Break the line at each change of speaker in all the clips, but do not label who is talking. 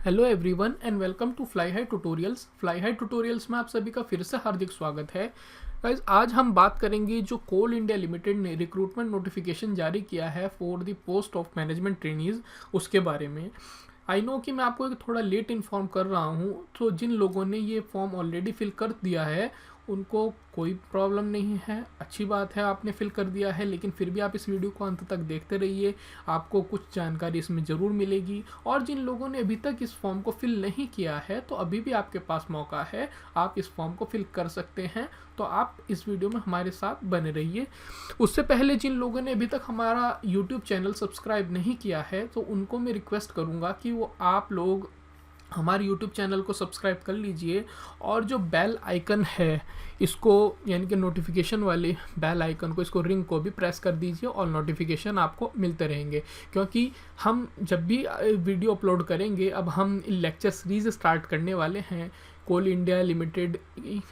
Hello everyone and welcome to Fly High Tutorials. Fly High Tutorials में आप सभी का फिर से हार्दिक स्वागत है। गाइस, आज हम बात करेंगे जो कोल इंडिया लिमिटेड ने रिक्रूटमेंट नोटिफिकेशन जारी किया है for the post of management trainees, उसके बारे में। आई नो कि मैं आपको एक थोड़ा लेट इन्फॉर्म कर रहा हूँ, तो जिन लोगों ने ये फॉर्म ऑलरेडी फिल कर दिया है उनको कोई प्रॉब्लम नहीं है, अच्छी बात है आपने फिल कर दिया है। लेकिन फिर भी आप इस वीडियो को अंत तक देखते रहिए, आपको कुछ जानकारी इसमें ज़रूर मिलेगी। और जिन लोगों ने अभी तक इस फॉर्म को फिल नहीं किया है तो अभी भी आपके पास मौका है, आप इस फॉर्म को फिल कर सकते हैं। तो आप इस वीडियो में हमारे साथ बने रहिए। उससे पहले जिन लोगों ने अभी तक हमारा यूट्यूब चैनल सब्सक्राइब नहीं किया है तो उनको मैं रिक्वेस्ट करूँगा कि वो आप लोग हमारे YouTube चैनल को सब्सक्राइब कर लीजिए और जो बेल आइकन है इसको, यानी कि नोटिफिकेशन वाले बेल आइकन को, इसको रिंग को भी प्रेस कर दीजिए और नोटिफिकेशन आपको मिलते रहेंगे। क्योंकि हम जब भी वीडियो अपलोड करेंगे, अब हम लेक्चर सीरीज स्टार्ट करने वाले हैं कोल इंडिया लिमिटेड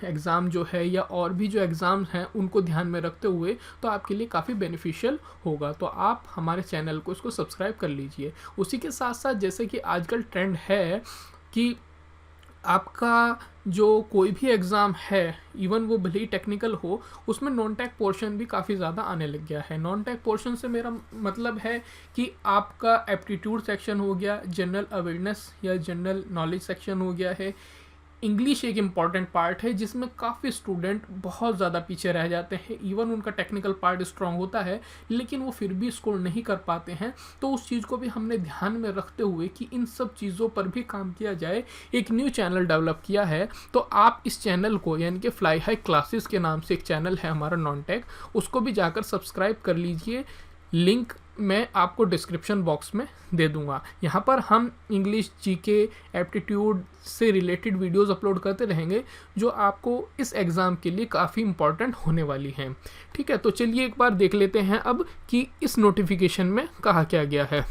एग्ज़ाम जो है या और भी जो एग्ज़ाम्स हैं उनको ध्यान में रखते हुए, तो आपके लिए काफ़ी बेनिफिशियल होगा। तो आप हमारे चैनल को इसको सब्सक्राइब कर लीजिए। उसी के साथ साथ जैसे कि आजकल ट्रेंड है कि आपका जो कोई भी एग्ज़ाम है, इवन वो भले ही टेक्निकल हो, उसमें नॉन टेक पोर्शन भी काफ़ी ज़्यादा आने लग गया है। नॉन टेक पोर्शन से मेरा मतलब है कि आपका एप्टीट्यूड सेक्शन हो गया, जनरल अवेयरनेस या जनरल नॉलेज सेक्शन हो गया है। इंग्लिश एक इम्पॉर्टेंट पार्ट है जिसमें काफ़ी स्टूडेंट बहुत ज़्यादा पीछे रह जाते हैं। इवन उनका टेक्निकल पार्ट स्ट्रांग होता है लेकिन वो फिर भी स्कोर नहीं कर पाते हैं। तो उस चीज़ को भी हमने ध्यान में रखते हुए कि इन सब चीज़ों पर भी काम किया जाए, एक न्यू चैनल डेवलप किया है। तो आप इस चैनल को, यानी कि फ्लाई हाई क्लासेस के नाम से एक चैनल है हमारा नॉन टेक, उसको भी जाकर सब्सक्राइब कर लीजिए। लिंक मैं आपको डिस्क्रिप्शन बॉक्स में दे दूंगा। यहाँ पर हम इंग्लिश, जीके, एप्टीट्यूड से रिलेटेड वीडियोस अपलोड करते रहेंगे जो आपको इस एग्ज़ाम के लिए काफ़ी इम्पॉर्टेंट होने वाली हैं। ठीक है, तो चलिए एक बार देख लेते हैं अब कि इस नोटिफिकेशन में कहा क्या गया है।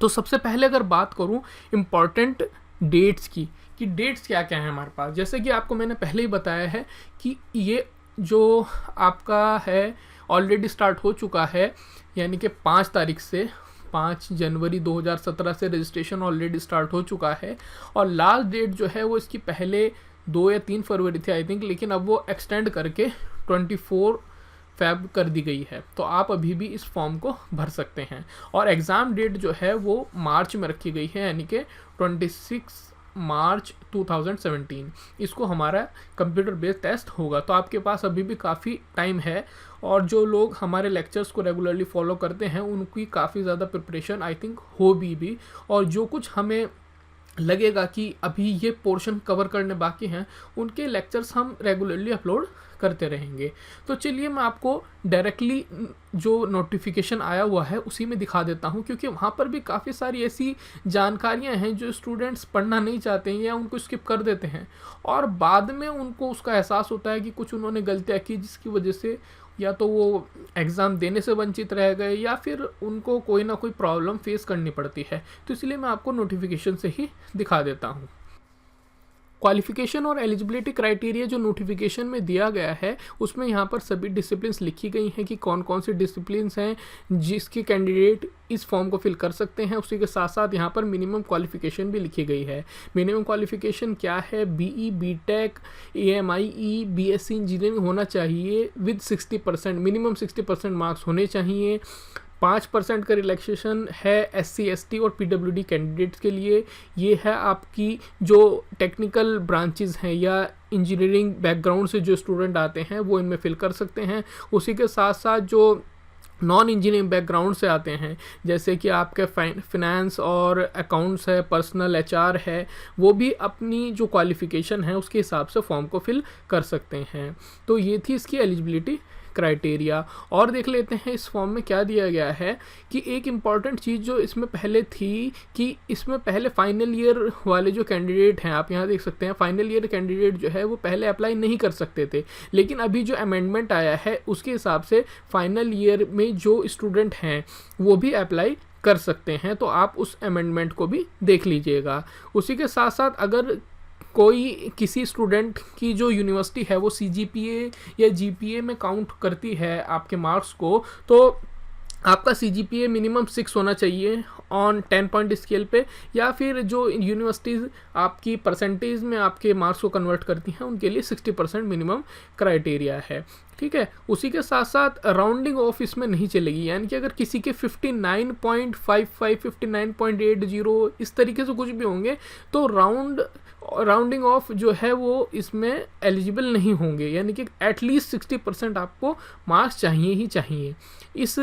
तो सबसे पहले अगर बात करूँ इम्पॉर्टेंट डेट्स की, कि डेट्स क्या क्या है हमारे पास, जैसे कि आपको मैंने पहले ही बताया है कि ये जो आपका है ऑलरेडी स्टार्ट हो चुका है, यानी कि 5 तारीख से 5 जनवरी 2017 से रजिस्ट्रेशन ऑलरेडी स्टार्ट हो चुका है। और लास्ट डेट जो है वो इसकी पहले 2 या 3 फरवरी थी आई थिंक, लेकिन अब वो एक्सटेंड करके 24 फेब कर दी गई है। तो आप अभी भी इस फॉर्म को भर सकते हैं। और एग्ज़ाम डेट जो है वो मार्च में रखी गई है, यानी कि 26 मार्च 2017 इसको हमारा कंप्यूटर बेस्ड टेस्ट होगा। तो आपके पास अभी भी काफ़ी टाइम है और जो लोग हमारे लेक्चर्स को रेगुलरली फॉलो करते हैं उनकी काफ़ी ज़्यादा प्रिपरेशन आई थिंक हो भी। और जो कुछ हमें लगेगा कि अभी ये पोर्शन कवर करने बाकी हैं, उनके लेक्चर्स हम रेगुलरली अपलोड करते रहेंगे। तो चलिए मैं आपको डायरेक्टली जो नोटिफिकेशन आया हुआ है उसी में दिखा देता हूं, क्योंकि वहाँ पर भी काफ़ी सारी ऐसी जानकारियां हैं जो स्टूडेंट्स पढ़ना नहीं चाहते हैं या उनको स्किप कर देते हैं और बाद में उनको उसका एहसास होता है कि कुछ उन्होंने गलतियाँ की जिसकी वजह से या तो वो एग्ज़ाम देने से वंचित रह गए या फिर उनको कोई ना कोई प्रॉब्लम फेस करनी पड़ती है। तो इसलिए मैं आपको नोटिफिकेशन से ही दिखा देता हूँ। क्वालिफिकेशन और एलिजिबिलिटी क्राइटेरिया जो नोटिफिकेशन में दिया गया है उसमें यहाँ पर सभी डिसिप्लिन्स लिखी गई हैं कि कौन कौन से डिसिप्लिन्स हैं जिसके कैंडिडेट इस फॉर्म को फिल कर सकते हैं। उसी के साथ साथ यहाँ पर मिनिमम क्वालिफिकेशन भी लिखी गई है। मिनिमम क्वालिफिकेशन क्या है? BE, BTech, AMI, BSc engineering होना चाहिए विद 60%, मिनिमम 60% मार्क्स होने चाहिए। 5% का रिलैक्सेशन है SC, ST और PWD कैंडिडेट्स के लिए। ये है आपकी जो टेक्निकल ब्रांचेस हैं या इंजीनियरिंग बैकग्राउंड से जो स्टूडेंट आते हैं वो इनमें फिल कर सकते हैं। उसी के साथ साथ जो नॉन इंजीनियरिंग बैकग्राउंड से आते हैं, जैसे कि आपके फाइनेंस और अकाउंट्स है, पर्सनल HR है, वो भी अपनी जो क्वालिफ़िकेशन है उसके हिसाब से फॉर्म को फिल कर सकते हैं। तो ये थी इसकी एलिजिबिलिटी क्राइटेरिया। और देख लेते हैं इस फॉर्म में क्या दिया गया है कि एक इम्पॉर्टेंट चीज़ जो इसमें पहले थी कि इसमें पहले फाइनल ईयर वाले जो कैंडिडेट हैं, आप यहाँ देख सकते हैं फाइनल ईयर कैंडिडेट जो है वो पहले अप्लाई नहीं कर सकते थे, लेकिन अभी जो अमेंडमेंट आया है उसके हिसाब से फाइनल ईयर में जो स्टूडेंट हैं वो भी अप्लाई कर सकते हैं। तो आप उस अमेंडमेंट को भी देख लीजिएगा। उसी के साथ साथ अगर कोई किसी स्टूडेंट की जो यूनिवर्सिटी है वो CGPA या GPA में काउंट करती है आपके मार्क्स को, तो आपका CGPA मिनिमम 6 होना चाहिए ऑन 10 पॉइंट स्केल पे, या फिर जो यूनिवर्सिटीज़ आपकी परसेंटेज में आपके मार्क्स को कन्वर्ट करती हैं उनके लिए 60% मिनिमम क्राइटेरिया है। ठीक है, उसी के साथ साथ राउंडिंग ऑफ इसमें नहीं चलेगी, यानी कि अगर किसी के 59.55, 59.80 इस तरीके से कुछ भी होंगे तो राउंडिंग ऑफ जो है वो इसमें एलिजिबल नहीं होंगे, यानी कि एटलीस्ट 60% आपको मार्क्स चाहिए ही चाहिए इस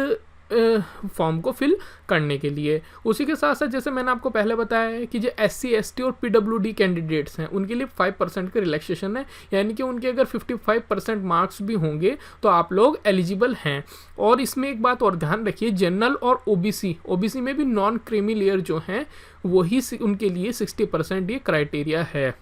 फॉर्म को फिल करने के लिए। उसी के साथ साथ जैसे मैंने आपको पहले बताया है कि जो SC ST और PWD कैंडिडेट्स हैं उनके लिए 5% का रिलैक्सेशन है, यानी कि उनके अगर 55% मार्क्स भी होंगे तो आप लोग एलिजिबल हैं। और इसमें एक बात और ध्यान रखिए, जनरल और OBC में भी नॉन क्रीमी लेयर जो हैं वही उनके लिए 60% ये क्राइटेरिया है।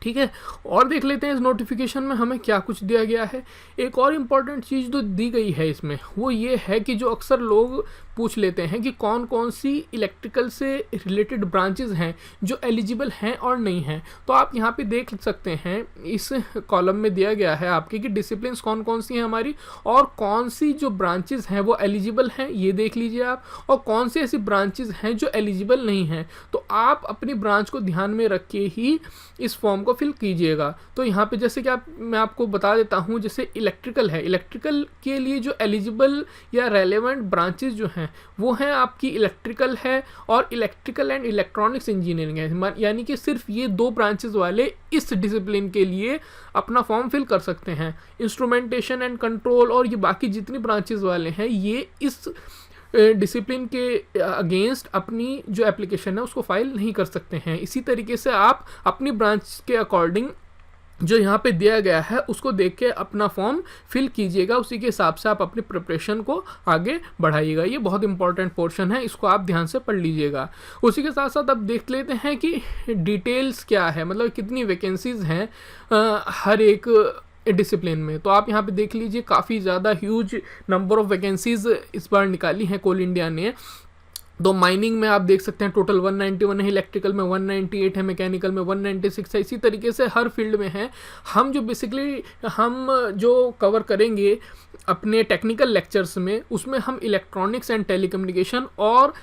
ठीक है, और देख लेते हैं इस नोटिफिकेशन में हमें क्या कुछ दिया गया है। एक और इम्पॉर्टेंट चीज़ जो दी गई है इसमें वो ये है कि जो अक्सर लोग पूछ लेते हैं कि कौन कौन सी इलेक्ट्रिकल से रिलेटेड ब्रांचेस हैं जो एलिजिबल हैं और नहीं हैं। तो आप यहाँ पे देख सकते हैं इस कॉलम में दिया गया है आपके कि डिसिप्लिन्स कौन कौन सी हैं हमारी, और कौन सी जो ब्रांचेस हैं वो एलिजिबल हैं, ये देख लीजिए आप, और कौन सी ऐसी ब्रांचेस हैं जो एलिजिबल नहीं हैं। तो आप अपनी ब्रांच को ध्यान में रख के ही इस फॉर्म को फिल कीजिएगा। तो यहाँ पे जैसे कि मैं आपको बता देता हूँ, जैसे इलेक्ट्रिकल है, इलेक्ट्रिकल के लिए जो एलिजिबल या रेलेवेंट ब्रांचेस जो हैं वो हैं आपकी इलेक्ट्रिकल है और इलेक्ट्रिकल एंड इलेक्ट्रॉनिक्स इंजीनियरिंग है, यानी कि सिर्फ ये दो ब्रांचेस वाले इस डिसिप्लिन के लिए अपना फॉर्म फिल कर सकते हैं। इंस्ट्रूमेंटेशन एंड कंट्रोल और ये बाकी जितनी ब्रांचेस वाले हैं ये इस डिसिप्लिन के अगेंस्ट अपनी जो एप्लीकेशन है उसको फाइल नहीं कर सकते हैं। इसी तरीके से आप अपनी ब्रांच के अकॉर्डिंग जो यहाँ पे दिया गया है उसको देख के अपना फॉर्म फिल कीजिएगा, उसी के हिसाब से आप अपनी प्रिपरेशन को आगे बढ़ाइएगा। ये बहुत इंपॉर्टेंट पोर्शन है, इसको आप ध्यान से पढ़ लीजिएगा। उसी के साथ साथ अब देख लेते हैं कि डिटेल्स क्या है, मतलब कितनी वैकेंसीज़ हैं हर एक डिसिप्लिन में। तो आप यहाँ पे देख लीजिए काफ़ी ज़्यादा ह्यूज नंबर ऑफ वैकेंसीज़ इस बार निकाली हैं कोल इंडिया ने। तो माइनिंग में आप देख सकते हैं टोटल 191 है, इलेक्ट्रिकल में 198 है, मैकेनिकल में 196 है, इसी तरीके से हर फील्ड में है। हम जो कवर करेंगे अपने टेक्निकल लेक्चर्स में उसमें हम इलेक्ट्रॉनिक्स एंड टेलीकम्युनिकेशन और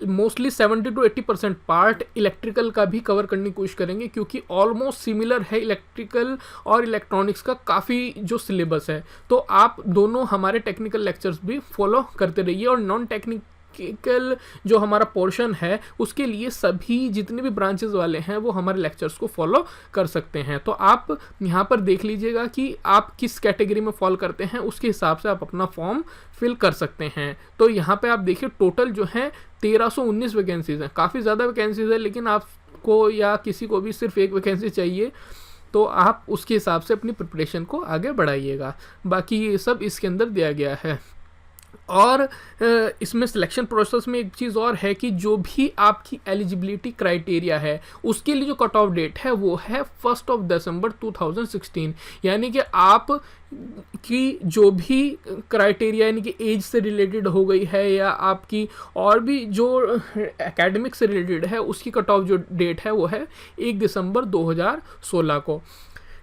मोस्टली 70 to 80% पार्ट इलेक्ट्रिकल का भी कवर करने की कोशिश करेंगे, क्योंकि ऑलमोस्ट सिमिलर है इलेक्ट्रिकल और इलेक्ट्रॉनिक्स का काफ़ी जो सिलेबस है। तो आप दोनों हमारे टेक्निकल लेक्चर्स भी फॉलो करते रहिए, और नॉन टेक्निकल जो हमारा पोर्शन है उसके लिए सभी जितने भी ब्रांचेस वाले हैं वो हमारे लेक्चर्स को फॉलो कर सकते हैं। तो आप यहाँ पर देख लीजिएगा कि आप किस कैटेगरी में फॉलो करते हैं, उसके हिसाब से आप अपना फॉर्म फिल कर सकते हैं। तो यहाँ पे आप देखिए टोटल जो है 1319 वैकेंसीज़ हैं, काफ़ी ज़्यादा वैकेंसीज़ है, लेकिन आपको या किसी को भी सिर्फ एक वैकेंसी चाहिए तो आप उसके हिसाब से अपनी प्रिपरेशन को आगे बढ़ाइएगा। बाकी ये सब इसके अंदर दिया गया है। और इसमें सिलेक्शन प्रोसेस में एक चीज़ और है कि जो भी आपकी एलिजिबिलिटी क्राइटेरिया है उसके लिए जो कट ऑफ डेट है वो है 1 दिसंबर 2016, यानी कि आप की जो भी क्राइटेरिया यानी कि एज से रिलेटेड हो गई है या आपकी और भी जो एकेडमिक से रिलेटेड है उसकी कट ऑफ जो डेट है वो है 1 दिसंबर 2016 को।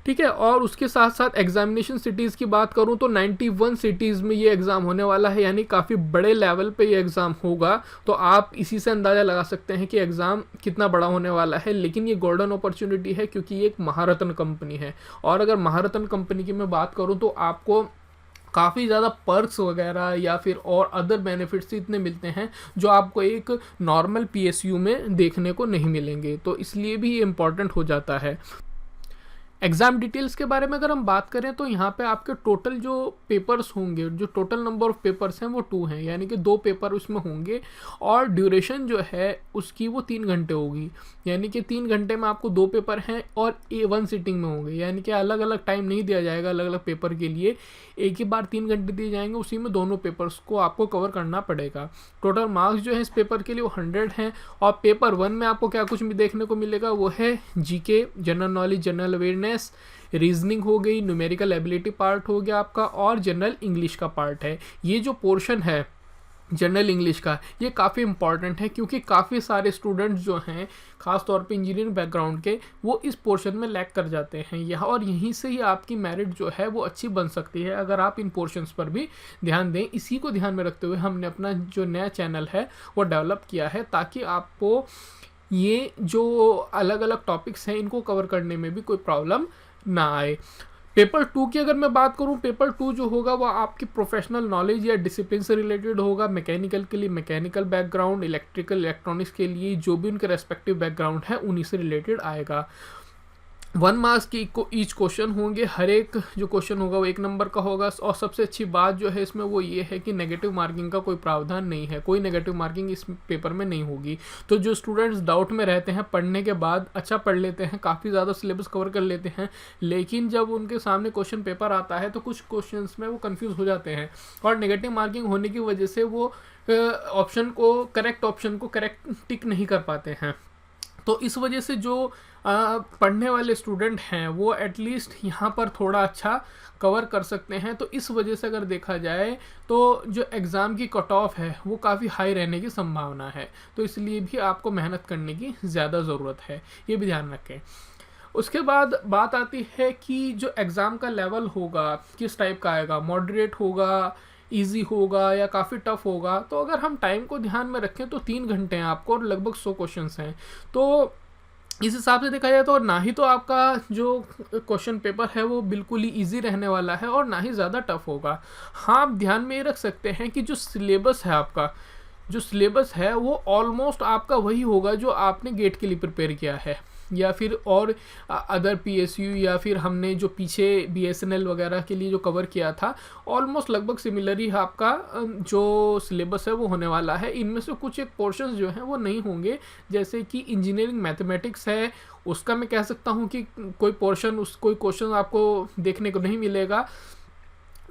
ठीक है, और उसके साथ साथ एग्जामिनेशन सिटीज़ की बात करूं तो 91 सिटीज़ में ये एग्ज़ाम होने वाला है, यानी काफ़ी बड़े लेवल पे ये एग्ज़ाम होगा। तो आप इसी से अंदाज़ा लगा सकते हैं कि एग्ज़ाम कितना बड़ा होने वाला है। लेकिन ये गोल्डन अपॉर्चुनिटी है क्योंकि ये एक महारत्न कंपनी है, और अगर महारत्न कंपनी की मैं बात करूँ तो आपको काफ़ी ज़्यादा पर्क्स वगैरह या फिर और अदर बेनिफिट्स इतने मिलते हैं जो आपको एक नॉर्मल PSU में देखने को नहीं मिलेंगे। तो इसलिए भी ये इम्पॉर्टेंट हो जाता है। एग्ज़ाम डिटेल्स के बारे में अगर हम बात करें तो यहाँ पे आपके टोटल जो पेपर्स होंगे, जो टोटल नंबर ऑफ़ पेपर्स हैं वो 2 हैं, यानी कि 2 पेपर उसमें होंगे, और ड्यूरेशन जो है उसकी वो 3 घंटे होगी, यानी कि 3 घंटे में आपको 2 पेपर हैं और A1 सिटिंग में होंगे, यानी कि अलग अलग टाइम नहीं दिया जाएगा अलग अलग पेपर के लिए, एक ही बार 3 घंटे दिए जाएंगे, उसी में दोनों पेपर्स को आपको कवर करना पड़ेगा। टोटल मार्क्स जो है इस पेपर के लिए वो 100 हैं, और पेपर 1 में आपको क्या कुछ भी देखने को मिलेगा वो है GK, general knowledge, general awareness, reasoning हो गई, न्यूमेरिकल एबिलिटी पार्ट हो गया आपका, और जनरल इंग्लिश का पार्ट है। ये जो पोर्शन है जनरल इंग्लिश का, ये काफ़ी इंपॉर्टेंट है क्योंकि काफ़ी सारे स्टूडेंट्स जो हैं ख़ास तौर पे इंजीनियरिंग बैकग्राउंड के, वो इस पोर्शन में लैग कर जाते हैं यहाँ, और यहीं से ही आपकी मेरिट जो है वो अच्छी बन सकती है अगर आप इन पोर्शंस पर भी ध्यान दें। इसी को ध्यान में रखते हुए हमने अपना जो नया चैनल है वो डेवलप किया है, ताकि आपको ये जो अलग अलग टॉपिक्स हैं इनको कवर करने में भी कोई प्रॉब्लम ना आए। पेपर 2 की अगर मैं बात करूं, पेपर 2 जो होगा वो आपकी प्रोफेशनल नॉलेज या डिसिप्लिन से रिलेटेड होगा। मैकेनिकल के लिए मैकेनिकल बैकग्राउंड, इलेक्ट्रिकल इलेक्ट्रॉनिक्स के लिए जो भी उनके रेस्पेक्टिव बैकग्राउंड है उन्हीं से रिलेटेड आएगा। 1 मार्क्स की ईच क्वेश्चन होंगे, हर एक जो क्वेश्चन होगा वो 1 नंबर का होगा। और सबसे अच्छी बात जो है इसमें वो ये है कि नेगेटिव मार्किंग का कोई प्रावधान नहीं है, कोई नेगेटिव मार्किंग इस पेपर में नहीं होगी। तो जो स्टूडेंट्स डाउट में रहते हैं, पढ़ने के बाद अच्छा पढ़ लेते हैं, काफ़ी ज़्यादा सिलेबस कवर कर लेते हैं, लेकिन जब उनके सामने क्वेश्चन पेपर आता है तो कुछ क्वेश्चन में वो कन्फ्यूज़ हो जाते हैं, और नेगेटिव मार्किंग होने की वजह से वो करेक्ट ऑप्शन को करेक्ट टिक नहीं कर पाते हैं। तो इस वजह से जो पढ़ने वाले स्टूडेंट हैं वो एटलीस्ट यहाँ पर थोड़ा अच्छा कवर कर सकते हैं। तो इस वजह से अगर देखा जाए तो जो एग्ज़ाम की कट ऑफ है वो काफ़ी हाई रहने की संभावना है, तो इसलिए भी आपको मेहनत करने की ज़्यादा ज़रूरत है, ये भी ध्यान रखें। उसके बाद बात आती है कि जो एग्ज़ाम का लेवल होगा किस टाइप का आएगा, मॉडरेट होगा, इजी होगा या काफ़ी टफ होगा। तो अगर हम टाइम को ध्यान में रखें तो 3 घंटे हैं आपको और लगभग 100 क्वेश्चंस हैं, तो इस हिसाब से देखा जाए तो ना ही तो आपका जो क्वेश्चन पेपर है वो बिल्कुल ही इजी रहने वाला है और ना ही ज़्यादा टफ होगा। हाँ, आप ध्यान में ये रख सकते हैं कि जो सिलेबस है आपका, जो सिलेबस है वो ऑलमोस्ट आपका वही होगा जो आपने गेट के लिए प्रिपेयर किया है, या फिर और अदर पीएसयू, या फिर हमने जो पीछे बीएसएनएल वगैरह के लिए जो कवर किया था, ऑलमोस्ट लगभग सिमिलर ही आपका जो सिलेबस है वो होने वाला है। इनमें से कुछ एक पोर्शंस जो हैं वो नहीं होंगे, जैसे कि इंजीनियरिंग मैथमेटिक्स है, उसका मैं कह सकता हूँ कि कोई क्वेश्चन आपको देखने को नहीं मिलेगा।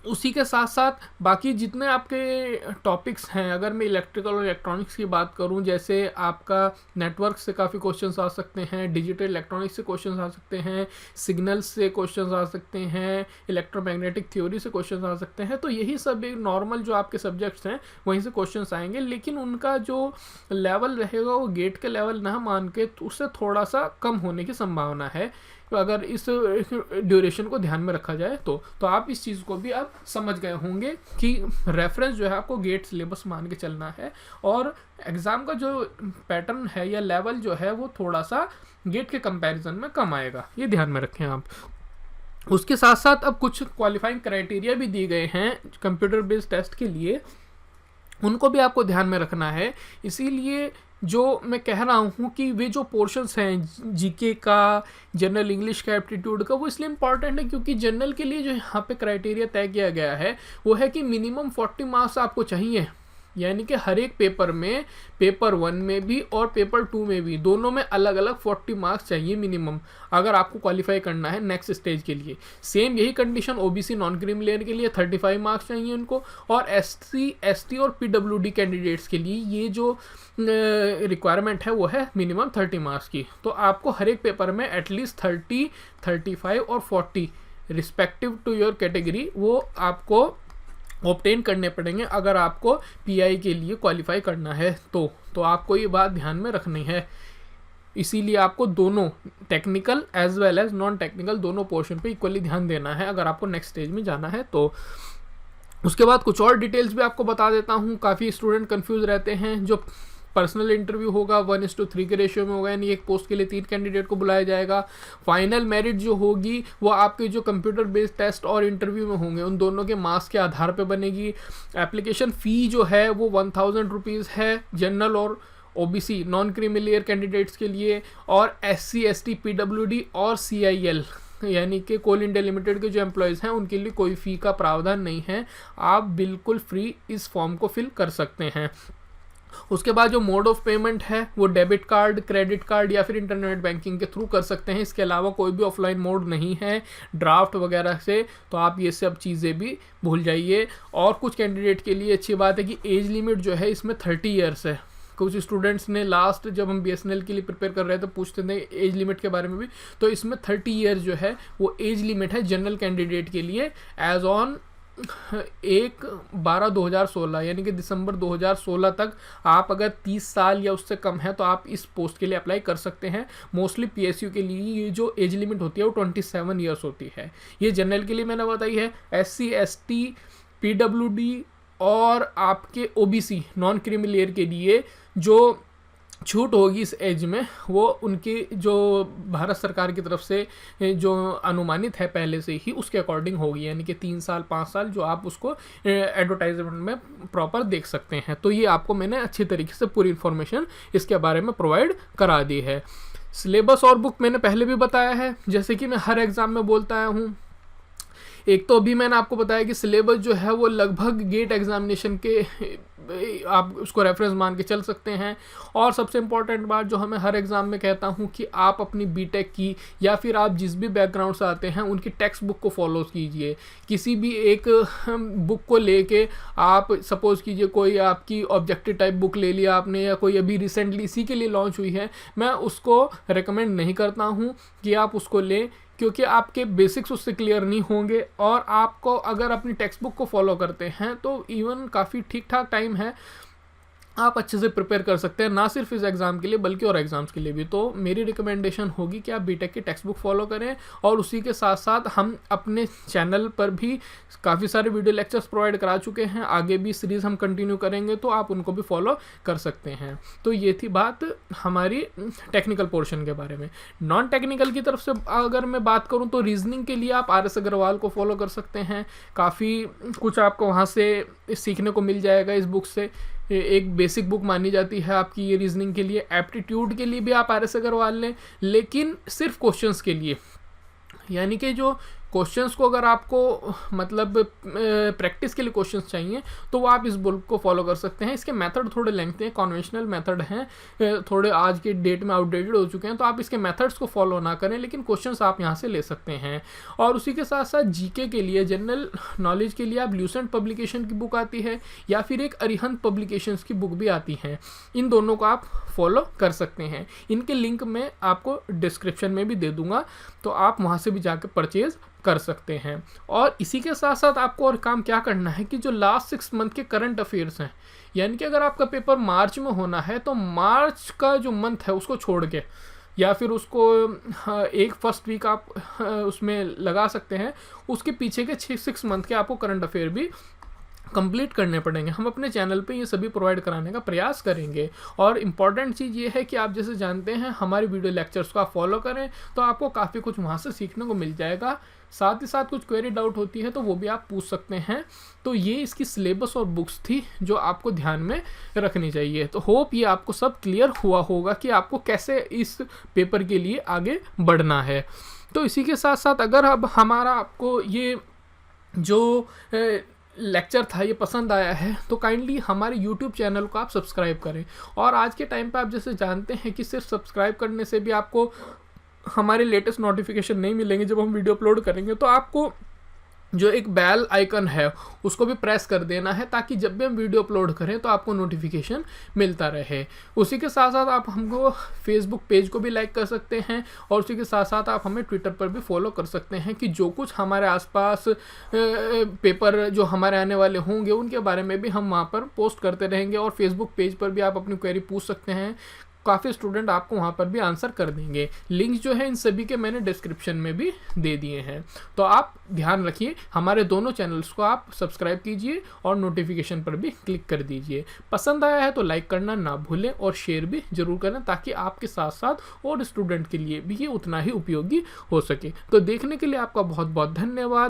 उसी के साथ साथ बाकी जितने आपके टॉपिक्स हैं, अगर मैं इलेक्ट्रिकल और इलेक्ट्रॉनिक्स की बात करूं, जैसे आपका नेटवर्क से काफ़ी क्वेश्चंस आ सकते हैं, डिजिटल इलेक्ट्रॉनिक्स से क्वेश्चंस आ सकते हैं, सिग्नल्स से क्वेश्चंस आ सकते हैं, इलेक्ट्रोमैग्नेटिक थ्योरी से क्वेश्चंस आ सकते हैं। तो यही सब एक नॉर्मल जो आपके सब्जेक्ट्स हैं वहीं से क्वेश्चंस आएंगे, लेकिन उनका जो लेवल रहेगा वो गेट के लेवल ना मान के उससे थोड़ा सा कम होने की संभावना है, अगर इस ड्यूरेशन को ध्यान में रखा जाए तो आप इस चीज़ को भी आप समझ गए होंगे कि रेफरेंस जो है आपको गेट सिलेबस मान के चलना है, और एग्ज़ाम का जो पैटर्न है या लेवल जो है वो थोड़ा सा गेट के कंपैरिजन में कम आएगा, ये ध्यान में रखें आप। उसके साथ साथ अब कुछ क्वालिफाइंग क्राइटेरिया भी दिए गए हैं कंप्यूटर बेस्ड टेस्ट के लिए, उनको भी आपको ध्यान में रखना है। इसीलिए जो मैं कह रहा हूँ कि वे जो पोर्शंस हैं जीके का, जनरल इंग्लिश का, एप्टीट्यूड का, वो इसलिए इंपॉर्टेंट है क्योंकि जनरल के लिए जो यहाँ पे क्राइटेरिया तय किया गया है वो है कि मिनिमम 40 मार्क्स आपको चाहिए, यानी कि हर एक पेपर में, पेपर 1 में भी और पेपर 2 में भी, दोनों में अलग अलग 40 मार्क्स चाहिए मिनिमम, अगर आपको क्वालिफाई करना है नेक्स्ट स्टेज के लिए। सेम यही condition OBC non creamy layer के लिए 35 मार्क्स चाहिए उनको, और एससी, एसटी और पीडब्ल्यूडी कैंडिडेट्स के लिए ये जो रिक्वायरमेंट है वो है मिनिमम 30 मार्क्स की। तो आपको हर एक पेपर में एटलीस्ट 30, 35 और 40 रिस्पेक्टिव टू योर कैटेगरी वो आपको ऑब्टेन करने पड़ेंगे अगर आपको पीआई के लिए क्वालिफाई करना है। तो आपको ये बात ध्यान में रखनी है। इसीलिए आपको दोनों technical as well as non technical दोनों पोर्शन पे इक्वली ध्यान देना है अगर आपको नेक्स्ट स्टेज में जाना है। तो उसके बाद कुछ और डिटेल्स भी आपको बता देता हूँ। काफ़ी स्टूडेंट कंफ्यूज रहते हैं। जो पर्सनल इंटरव्यू होगा 1:3 के रेशियो में होगा, यानी एक पोस्ट के लिए 3 कैंडिडेट को बुलाया जाएगा। फाइनल मेरिट जो होगी वो आपके जो कंप्यूटर बेस्ड टेस्ट और इंटरव्यू में होंगे उन दोनों के मार्क्स के आधार पे बनेगी। एप्लीकेशन फ़ी जो है वो 1000 रुपीज़ है जनरल और OBC non creamy layer candidates के लिए, और एससी, एसटी, पीडब्ल्यूडी और सीआईएल यानी कि कोल इंडिया लिमिटेड के जो एम्प्लॉयज़ हैं उनके लिए कोई फ़ी का प्रावधान नहीं है। आप बिल्कुल फ्री इस फॉर्म को फिल कर सकते हैं। उसके बाद जो मोड ऑफ पेमेंट है वो डेबिट कार्ड, क्रेडिट कार्ड या फिर इंटरनेट बैंकिंग के थ्रू कर सकते हैं। इसके अलावा कोई भी ऑफलाइन मोड नहीं है ड्राफ्ट वगैरह से, तो आप ये सब चीज़ें भी भूल जाइए। और कुछ कैंडिडेट के लिए अच्छी बात है कि एज लिमिट जो है इसमें 30 ईयर्स है। कुछ स्टूडेंट्स ने लास्ट जब हम बीएसएनएल के लिए प्रिपेयर कर रहे थे तो पूछते थे एज लिमिट के बारे में भी, तो इसमें 30 ईयर्स जो है वो एज लिमिट है जनरल कैंडिडेट के लिए एज ऑन 1/12/2016 यानी कि दिसंबर 2016 तक आप अगर 30 साल या उससे कम है तो आप इस पोस्ट के लिए अप्लाई कर सकते हैं। मोस्टली पीएसयू के लिए ये जो एज लिमिट होती है वो 27 ईयर्स होती है। ये जनरल के लिए मैंने बताई है। एससी, एसटी, पीडब्ल्यूडी और आपके ओबीसी नॉन क्रीमी लेयर के लिए जो छूट होगी इस एज में, वो उनकी जो भारत सरकार की तरफ से जो अनुमानित है पहले से ही उसके अकॉर्डिंग होगी, यानी कि 3 साल 5 साल जो आप उसको एडवर्टाइजमेंट में प्रॉपर देख सकते हैं। तो ये आपको मैंने अच्छी तरीके से पूरी इन्फॉर्मेशन इसके बारे में प्रोवाइड करा दी है। सिलेबस और बुक मैंने पहले भी बताया है, जैसे कि मैं हर एग्ज़ाम में बोलता आया हूँ। एक तो अभी मैंने आपको बताया कि सिलेबस जो है वो लगभग गेट एग्जामिनेशन के आप उसको रेफरेंस मान के चल सकते हैं। और सबसे इम्पॉर्टेंट बात जो हमें हर एग्ज़ाम में कहता हूँ कि आप अपनी बीटेक की या फिर आप जिस भी बैकग्राउंड से आते हैं उनकी टेक्स्ट बुक को फॉलो कीजिए। किसी भी एक बुक को लेके आप सपोज़ कीजिए कोई आपकी ऑब्जेक्टिव टाइप बुक ले लिया आपने, या कोई अभी रिसेंटली इसी के लिए लॉन्च हुई है, मैं उसको रिकमेंड नहीं करता हूँ कि आप उसको लें, क्योंकि आपके बेसिक्स उससे क्लियर नहीं होंगे। और आपको अगर अपनी टेक्स्ट बुक को फॉलो करते हैं तो इवन काफ़ी ठीक ठाक टाइम है, आप अच्छे से प्रिपेयर कर सकते हैं, ना सिर्फ इस एग्ज़ाम के लिए बल्कि और एग्ज़ाम्स के लिए भी। तो मेरी रिकमेंडेशन होगी कि आप बीटेक की टेक्स्ट बुक फॉलो करें। और उसी के साथ साथ हम अपने चैनल पर भी काफ़ी सारे वीडियो लेक्चर्स प्रोवाइड करा चुके हैं, आगे भी सीरीज़ हम कंटिन्यू करेंगे, तो आप उनको भी फॉलो कर सकते हैं। तो ये थी बात हमारी टेक्निकल पोर्शन के बारे में। नॉन टेक्निकल की तरफ से अगर मैं बात करूँ तो रीजनिंग के लिए आप RS अग्रवाल को फॉलो कर सकते हैं। काफ़ी कुछ आपको वहाँ से सीखने को मिल जाएगा इस बुक से। एक बेसिक बुक मानी जाती है आपकी ये रीजनिंग के लिए। एप्टीट्यूड के लिए भी आप RS अग्रवाल लें, लेकिन सिर्फ क्वेश्चंस के लिए, यानी कि जो क्वेश्चंस को अगर आपको मतलब प्रैक्टिस के लिए क्वेश्चंस चाहिए तो वो आप इस बुक को फॉलो कर सकते हैं। इसके मेथड थोड़े लेंथी हैं, कन्वेंशनल मेथड हैं, थोड़े आज के डेट में आउटडेटेड हो चुके हैं, तो आप इसके मेथड्स को फॉलो ना करें, लेकिन क्वेश्चंस आप यहाँ से ले सकते हैं। और उसी के साथ साथ जीके के लिए, जनरल नॉलेज के लिए आप ल्यूसेंट पब्लिकेशन की बुक आती है या फिर एक अरिहंत पब्लिकेशंस की बुक भी आती है, इन दोनों को आप फॉलो कर सकते हैं। इनके लिंक मैं आपको डिस्क्रिप्शन में भी दे दूंगा, तो आप वहाँ से भी जाकर परचेज कर सकते हैं। और इसी के साथ साथ आपको और काम क्या करना है कि जो लास्ट 6 मंथ के करंट अफेयर्स हैं, यानी कि अगर आपका पेपर मार्च में होना है तो मार्च का जो मंथ है उसको छोड़ के, या फिर उसको एक फर्स्ट वीक आप उसमें लगा सकते हैं, उसके पीछे के 6 मंथ के आपको करंट अफेयर भी कंप्लीट करने पड़ेंगे। हम अपने चैनल पे ये सभी प्रोवाइड कराने का प्रयास करेंगे। और इम्पॉर्टेंट चीज़ ये है कि आप जैसे जानते हैं हमारे वीडियो लेक्चर्स को आप फॉलो करें तो आपको काफ़ी कुछ वहाँ से सीखने को मिल जाएगा। साथ ही साथ कुछ क्वेरी डाउट होती है तो वो भी आप पूछ सकते हैं। तो ये इसकी सिलेबस और बुक्स थी जो आपको ध्यान में रखनी चाहिए। तो होप ये आपको सब क्लियर हुआ होगा कि आपको कैसे इस पेपर के लिए आगे बढ़ना है। तो इसी के साथ साथ अगर अब हमारा आपको ये जो लेक्चर था ये पसंद आया है तो काइंडली हमारे YouTube चैनल को आप सब्सक्राइब करें। और आज के टाइम पे आप जैसे जानते हैं कि सिर्फ सब्सक्राइब करने से भी आपको हमारे लेटेस्ट नोटिफिकेशन नहीं मिलेंगे जब हम वीडियो अपलोड करेंगे, तो आपको जो एक बेल आइकन है उसको भी प्रेस कर देना है ताकि जब भी हम वीडियो अपलोड करें तो आपको नोटिफिकेशन मिलता रहे। उसी के साथ साथ आप हमको फेसबुक पेज को भी लाइक कर सकते हैं और उसी के साथ साथ आप हमें ट्विटर पर भी फॉलो कर सकते हैं कि जो कुछ हमारे आसपास पेपर जो हमारे आने वाले होंगे उनके बारे में भी हम वहाँ पर पोस्ट करते रहेंगे। और फेसबुक पेज पर भी आप अपनी क्वेरी पूछ सकते हैं, काफ़ी स्टूडेंट आपको वहाँ पर भी आंसर कर देंगे। लिंक्स जो है इन सभी के मैंने डिस्क्रिप्शन में भी दे दिए हैं। तो आप ध्यान रखिए, हमारे दोनों चैनल्स को आप सब्सक्राइब कीजिए और नोटिफिकेशन पर भी क्लिक कर दीजिए। पसंद आया है तो लाइक करना ना भूलें और शेयर भी जरूर करें ताकि आपके साथ साथ और स्टूडेंट के लिए भी ये उतना ही उपयोगी हो सके। तो देखने के लिए आपका बहुत बहुत धन्यवाद।